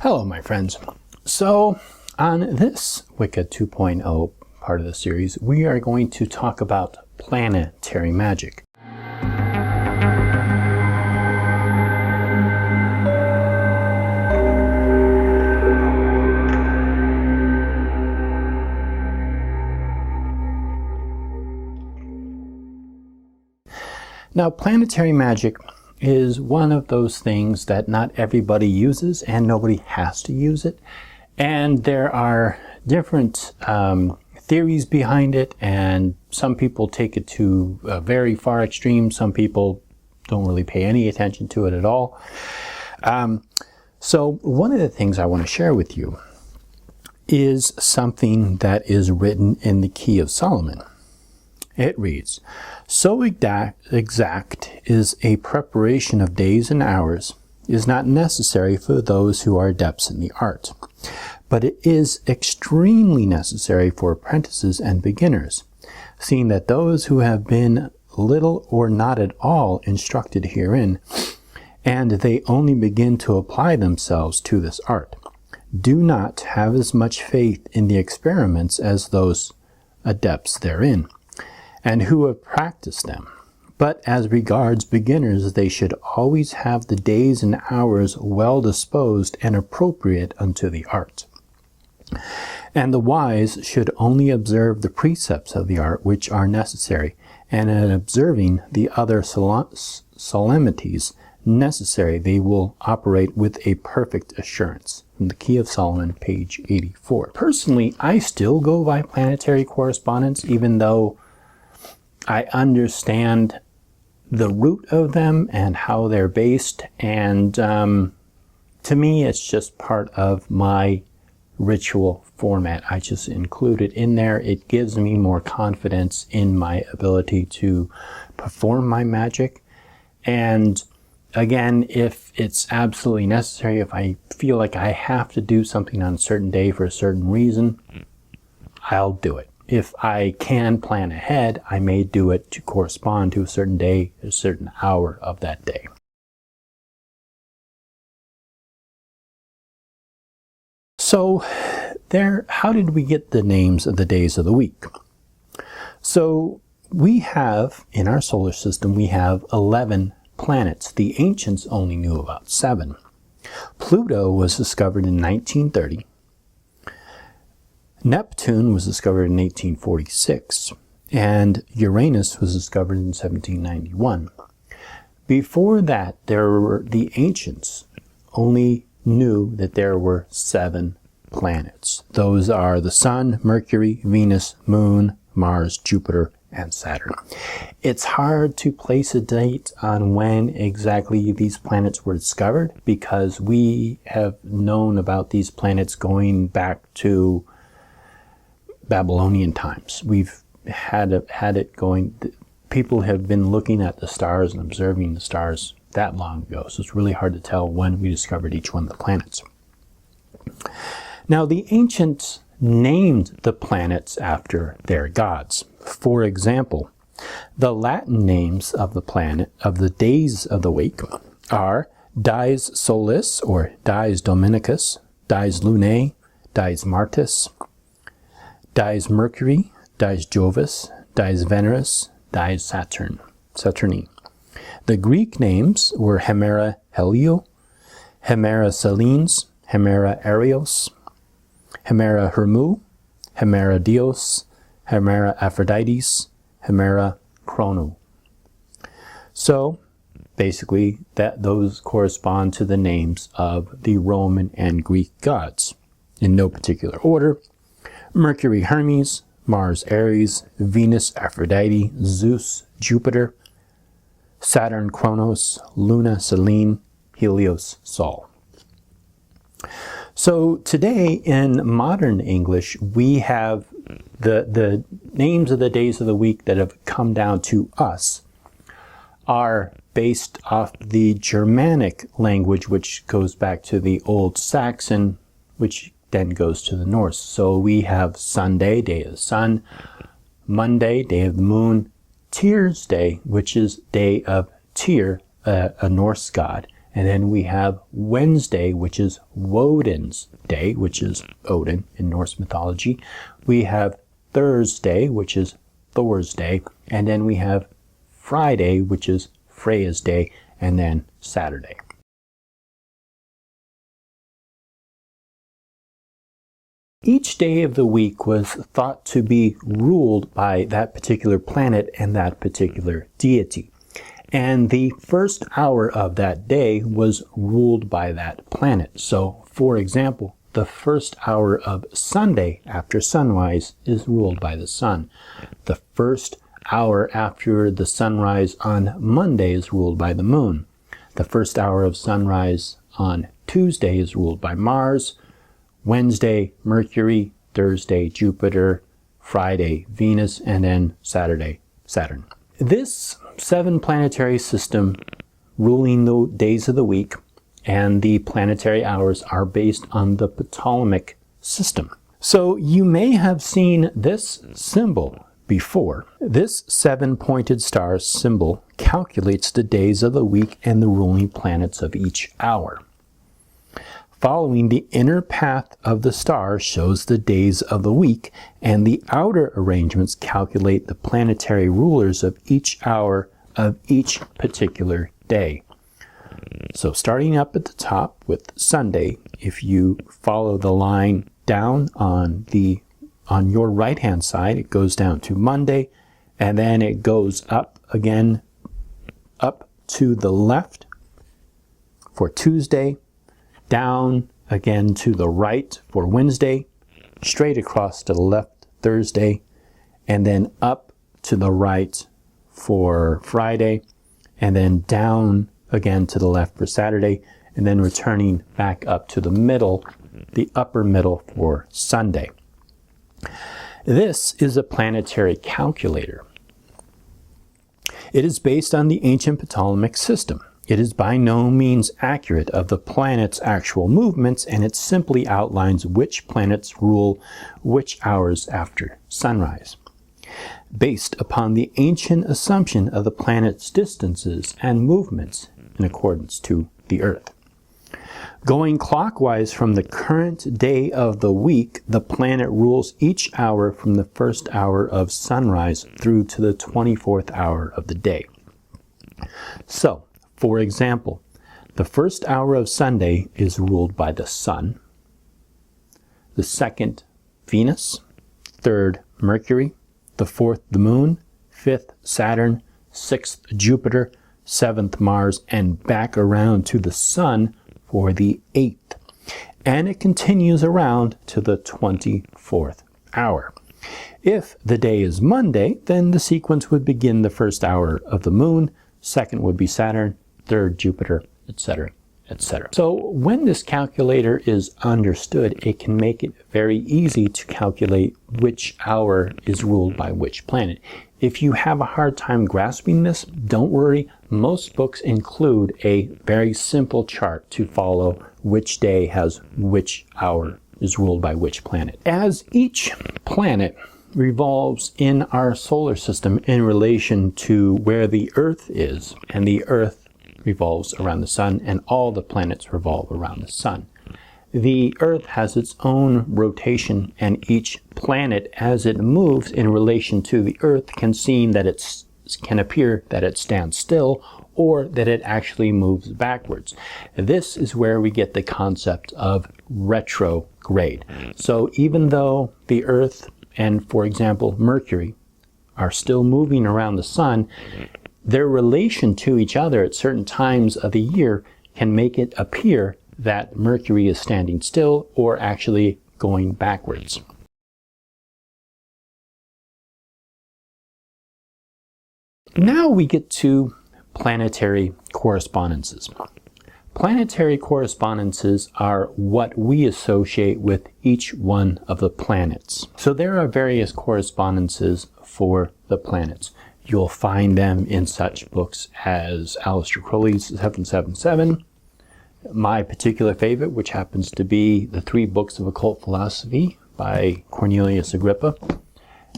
Hello, my friends. So, on this Wicca 2.0 part of the series, we are going to talk about planetary magic. Now, planetary magic is one of those things that not everybody uses and nobody has to use it. And there are different theories behind it, and some people take it to a very far extreme. Some people don't really pay any attention to it at all. So one of the things I want to share with you is something that is written in the Key of Solomon. It reads, "So exact is a preparation of days and hours is not necessary for those who are adepts in the art, but it is extremely necessary for apprentices and beginners, seeing that those who have been little or not at all instructed herein, and they only begin to apply themselves to this art, do not have as much faith in the experiments as those adepts therein, and who have practiced them. But as regards beginners, they should always have the days and hours well disposed and appropriate unto the art. And the wise should only observe the precepts of the art which are necessary, and in observing the other solemnities necessary, they will operate with a perfect assurance." From the Key of Solomon, page 84. Personally, I still go by Planetary Correspondence, even though I understand the root of them and how they're based, and to me it's just part of my ritual format. I just include it in there. It gives me more confidence in my ability to perform my magic, and again, if it's absolutely necessary, if I feel like I have to do something on a certain day for a certain reason, I'll do it. If I can plan ahead, I may do it to correspond to a certain day, a certain hour of that day. So how did we get the names of the days of the week? So we have, in our solar system, we have 11 planets. The ancients only knew about 7. Pluto was discovered in 1930. Neptune was discovered in 1846, and Uranus was discovered in 1791. Before that, the ancients only knew that there were 7 planets. Those are the Sun, Mercury, Venus, Moon, Mars, Jupiter, and Saturn. It's hard to place a date on when exactly these planets were discovered, because we have known about these planets going back to Babylonian times. We've had it going. People have been looking at the stars and observing the stars that long ago, so it's really hard to tell when we discovered each one of the planets. Now, the ancients named the planets after their gods. For example, the Latin names of the days of the week are Dies Solis, or Dies Dominicus, Dies Lunae, Dies Martis, Dies Mercury, Dies Jovis, Dies Veneris, Dies Saturni. The Greek names were Hemera Helio, Hemera Selines, Hemera Arios, Hemera Hermu, Hemera Dios, Hemera Aphrodites, Hemera Chrono. So basically those correspond to the names of the Roman and Greek gods in no particular order. Mercury Hermes, Mars Ares, Venus Aphrodite, Zeus Jupiter, Saturn Kronos, Luna Selene, Helios Sol. So today in modern English, we have the names of the days of the week that have come down to us are based off the Germanic language, which goes back to the Old Saxon, which then goes to the Norse. So we have Sunday, day of the sun, Monday, day of the moon, Tyr's Day, which is day of Tyr, a Norse god, And then we have Wednesday, which is Woden's day, which is Odin in Norse mythology. We have Thursday, which is Thor's day. And then we have Friday, which is Freya's day. And then Saturday. Each day of the week was thought to be ruled by that particular planet and that particular deity. And the first hour of that day was ruled by that planet. So, for example, the first hour of Sunday after sunrise is ruled by the sun. The first hour after the sunrise on Monday is ruled by the moon. The first hour of sunrise on Tuesday is ruled by Mars. Wednesday, Mercury. Thursday, Jupiter. Friday, Venus. And then Saturday, Saturn. This 7 planetary system ruling the days of the week and the planetary hours are based on the Ptolemaic system. So you may have seen this symbol before. This 7-pointed star symbol calculates the days of the week and the ruling planets of each hour. Following the inner path of the star shows the days of the week, and the outer arrangements calculate the planetary rulers of each hour of each particular day. So starting up at the top with Sunday, if you follow the line down on your right hand side, it goes down to Monday, and then it goes up again, up to the left for Tuesday, down again to the right for Wednesday, straight across to the left Thursday, and then up to the right for Friday, and then down again to the left for Saturday, and then returning back up to the middle, the upper middle for Sunday. This is a planetary calculator. It is based on the ancient Ptolemaic system. It is by no means accurate of the planet's actual movements, and it simply outlines which planets rule which hours after sunrise, based upon the ancient assumption of the planet's distances and movements in accordance to the Earth. Going clockwise from the current day of the week, the planet rules each hour from the first hour of sunrise through to the 24th hour of the day. So, for example, the first hour of Sunday is ruled by the sun, the second, Venus, third, Mercury, the fourth, the moon, fifth, Saturn, sixth, Jupiter, seventh, Mars, and back around to the sun for the 8th. And it continues around to the 24th hour. If the day is Monday, then the sequence would begin the first hour of the moon, second would be Saturn, third Jupiter, etc., etc. So when this calculator is understood, it can make it very easy to calculate which hour is ruled by which planet. If you have a hard time grasping this, don't worry. Most books include a very simple chart to follow which day has which hour is ruled by which planet. As each planet revolves in our solar system in relation to where the Earth is, and the Earth revolves around the sun, and all the planets revolve around the sun. The Earth has its own rotation, and each planet, as it moves in relation to the Earth, can appear that it stands still, or that it actually moves backwards. This is where we get the concept of retrograde. So even though the Earth and, for example, Mercury are still moving around the sun, their relation to each other at certain times of the year can make it appear that Mercury is standing still or actually going backwards. Now we get to planetary correspondences. Planetary correspondences are what we associate with each one of the planets. So there are various correspondences for the planets. You'll find them in such books as Aleister Crowley's 777, my particular favorite, which happens to be the 3 Books of Occult Philosophy by Cornelius Agrippa.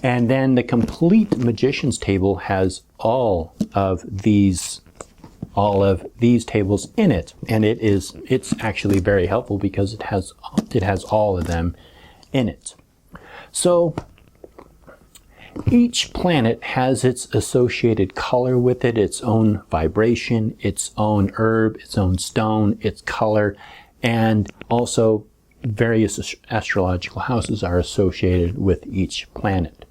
And then the Complete Magician's Table has all of these all of these tables in it, and it's actually very helpful because it has all of them in it. So each planet has its associated color with it, its own vibration, its own herb, its own stone, its color, and also various astrological houses are associated with each planet.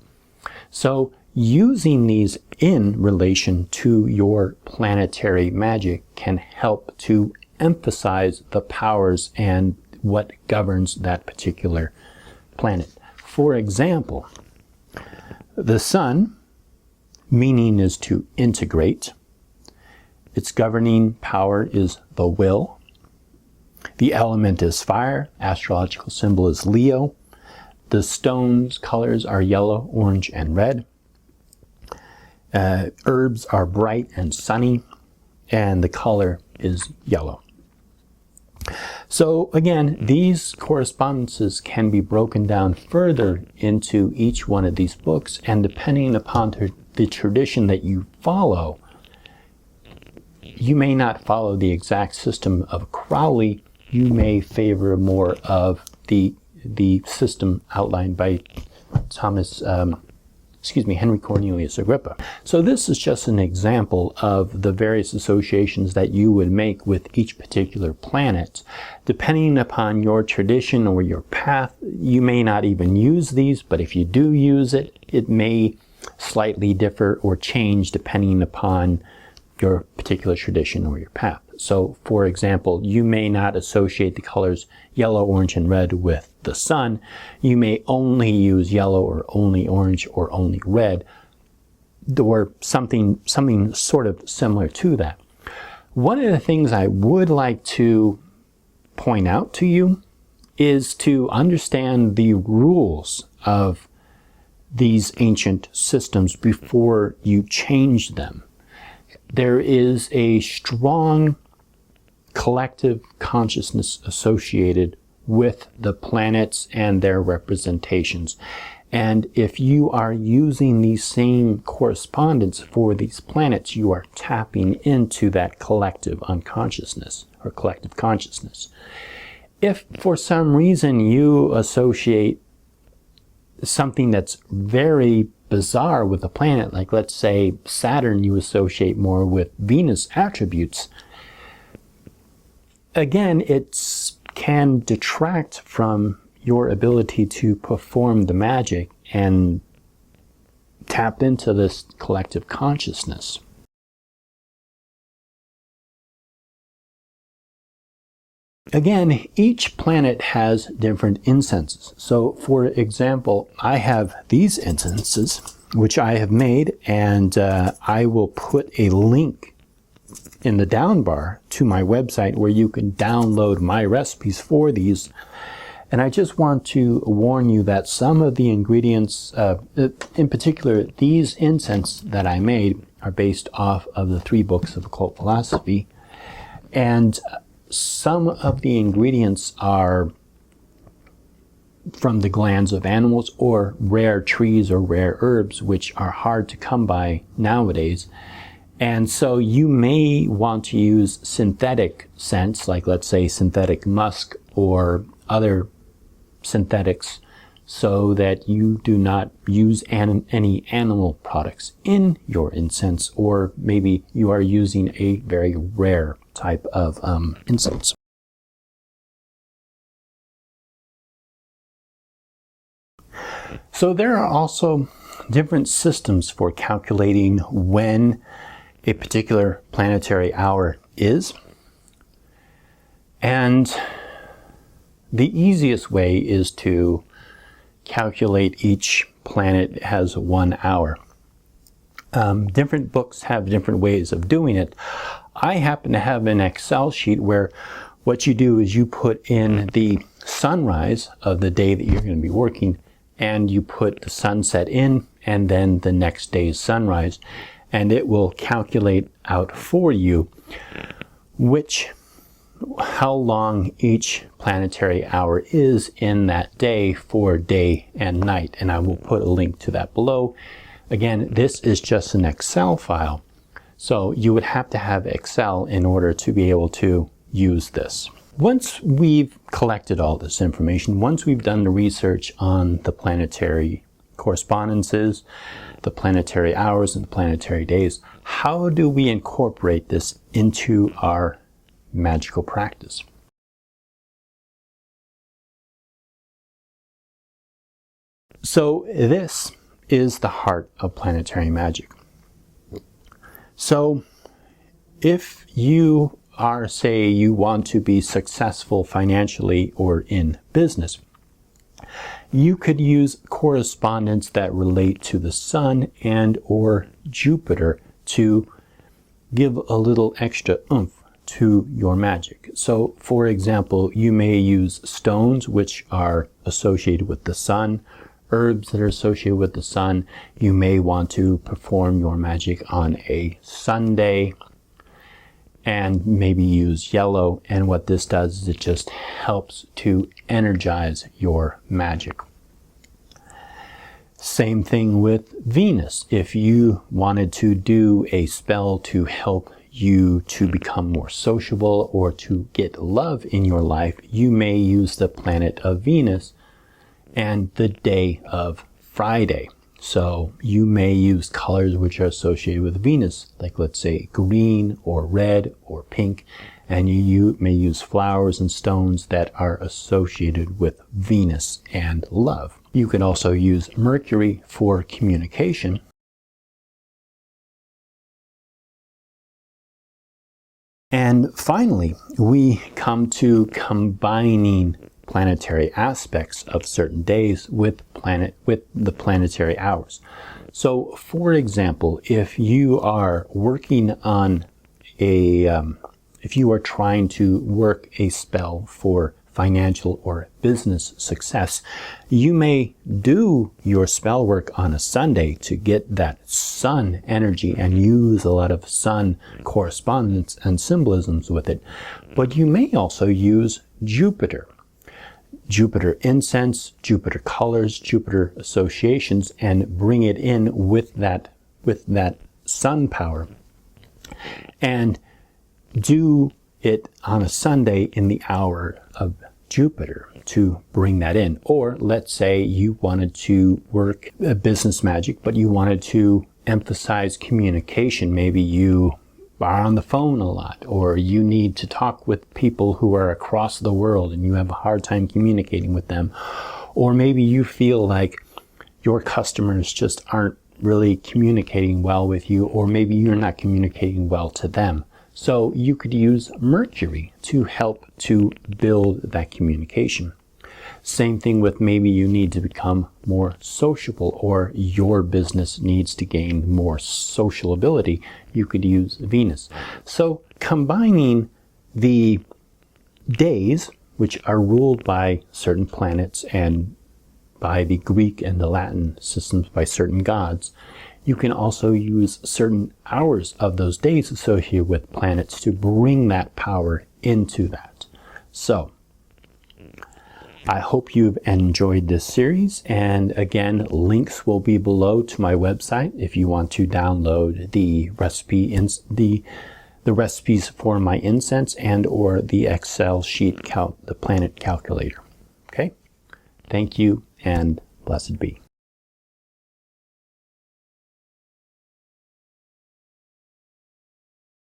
So using these in relation to your planetary magic can help to emphasize the powers and what governs that particular planet. For example, the sun, meaning is to integrate. Its governing power is the will. The element is fire. Astrological symbol is Leo. The stone's colors are yellow, orange, and red. Herbs are bright and sunny, and the color is yellow. So again, these correspondences can be broken down further into each one of these books, and depending upon the tradition that you follow, you may not follow the exact system of Crowley. You may favor more of the system outlined by Henry Cornelius Agrippa. So this is just an example of the various associations that you would make with each particular planet. Depending upon your tradition or your path, you may not even use these, but if you do use it, it may slightly differ or change depending upon your particular tradition or your path. So, for example, you may not associate the colors yellow, orange, and red with the sun. You may only use yellow or only orange or only red, or something sort of similar to that. One of the things I would like to point out to you is to understand the rules of these ancient systems before you change them. There is a strong collective consciousness associated with the planets and their representations. And if you are using these same correspondence for these planets, you are tapping into that collective unconsciousness or collective consciousness. If for some reason you associate something that's very bizarre with a planet, like let's say Saturn you associate more with Venus attributes, again, it can detract from your ability to perform the magic and tap into this collective consciousness. Again, each planet has different incenses. So, for example, I have these incenses, which I have made, and I will put a link in the down bar to my website where you can download my recipes for these. And I just want to warn you that some of the ingredients, in particular these incense that I made, are based off of the 3 books of occult philosophy, and some of the ingredients are from the glands of animals or rare trees or rare herbs, which are hard to come by nowadays. And so you may want to use synthetic scents, like let's say synthetic musk or other synthetics, so that you do not use any animal products in your incense, or maybe you are using a very rare type of incense. So there are also different systems for calculating when a particular planetary hour is. And the easiest way is to calculate each planet has 1 hour. Different books have different ways of doing it. I happen to have an Excel sheet where what you do is you put in the sunrise of the day that you're going to be working, and you put the sunset in, and then the next day's sunrise, and it will calculate out for you how long each planetary hour is in that day for day and night. And I will put a link to that below. Again, this is just an Excel file. So you would have to have Excel in order to be able to use this. Once we've collected all this information, once we've done the research on the planetary correspondences, the planetary hours, and the planetary days, how do we incorporate this into our magical practice? So this is the heart of planetary magic. So if you are, say, you want to be successful financially or in business, you could use correspondence that relate to the sun and or Jupiter to give a little extra oomph to your magic. So for example, you may use stones which are associated with the sun, herbs that are associated with the sun. You may want to perform your magic on a Sunday and maybe use yellow, and what this does is it just helps to energize your magic. Same thing with Venus. If you wanted to do a spell to help you to become more sociable or to get love in your life, you may use the planet of Venus and the day of Friday. So you may use colors which are associated with Venus, like let's say green or red or pink, and you may use flowers and stones that are associated with Venus and love. You can also use Mercury for communication. And finally, we come to combining planetary aspects of certain days with the planetary hours. So for example, if you are working on if you are trying to work a spell for financial or business success, you may do your spell work on a Sunday to get that sun energy and use a lot of sun correspondence and symbolisms with it. But you may also use Jupiter incense, Jupiter colors, Jupiter associations, and bring it in with that sun power, and do it on a Sunday in the hour of Jupiter to bring that in. Or let's say you wanted to work a business magic, but you wanted to emphasize communication. Maybe you are on the phone a lot, or you need to talk with people who are across the world and you have a hard time communicating with them. Or maybe you feel like your customers just aren't really communicating well with you, or maybe you're not communicating well to them. So you could use Mercury to help to build that communication. Same thing with maybe you need to become more sociable, or your business needs to gain more social ability. You could use Venus. So combining the days, which are ruled by certain planets and by the Greek and the Latin systems by certain gods, you can also use certain hours of those days associated with planets to bring that power into that. So I hope you've enjoyed this series, and again, links will be below to my website if you want to download the recipes for my incense and or the Excel sheet the planet calculator. Okay? Thank you, and blessed be.